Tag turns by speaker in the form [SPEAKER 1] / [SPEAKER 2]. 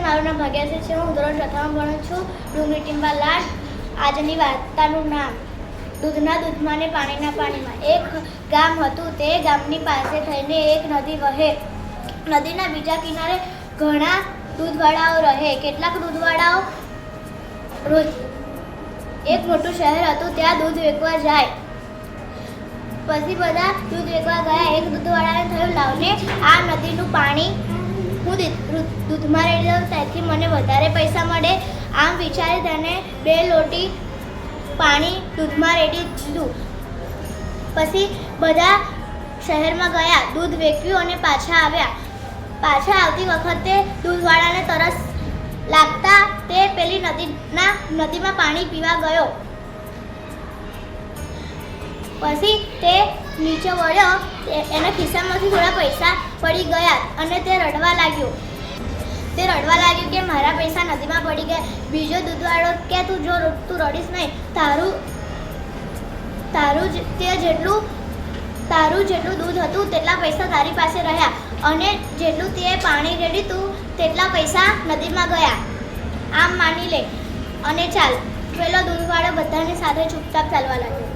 [SPEAKER 1] મારું નામ ભાગ્યાશ્રી છે. હું ધોરણ 6માં ભણું છું. ડુંગરી ટીંબા લાડ. આજની વાર્તાનું નામ દૂધના દૂધમાં ને પાણીના પાણીમાં. એક ગામ હતું. તે ગામની પાસે થઈને એક નદી વહે. નદીના બીજા કિનારે ઘણા દૂધવાળાઓ રહે. કેટલાક દૂધવાળાઓ રોજ એક મોટું શહેર હતું, ત્યાં દૂધ વેચવા જાય. પછી બધા દૂધ વેચવા ગયા. એક દૂધવાળાને થયું, લાવને આ નદીનું પાણી હું દૂધમાં રેડી દઉં, તેથી મને વધારે પૈસા મળે. આમ વિચારી તેને 2 લોટી પાણી દૂધમાં રેડી દીધું. પછી બધા શહેરમાં ગયા, દૂધ વેચ્યું અને પાછા આવ્યા. પાછા આવતી વખતે દૂધવાળાને તરસ લાગતા તે પેલી નદીમાં પાણી પીવા ગયો. પછી તે નીચે વળ્યો. એના ખિસ્સામાંથી થોડા પૈસા પડી ગયા અને તે રડવા લાગ્યો કે મારા પૈસા નદીમાં પડી ગયા. બીજો દૂધવાળો કે તું રડીશ નહીં, તારું જેટલું દૂધ હતું તેટલા પૈસા તારી પાસે રહ્યા, અને જેટલું તે પાણી રેડી તું તેટલા પૈસા નદીમાં ગયા. આમ માની લે અને ચાલ. પેલો દૂધવાળો બધાની સાથે ચૂપચાપ ચાલવા લાગ્યો.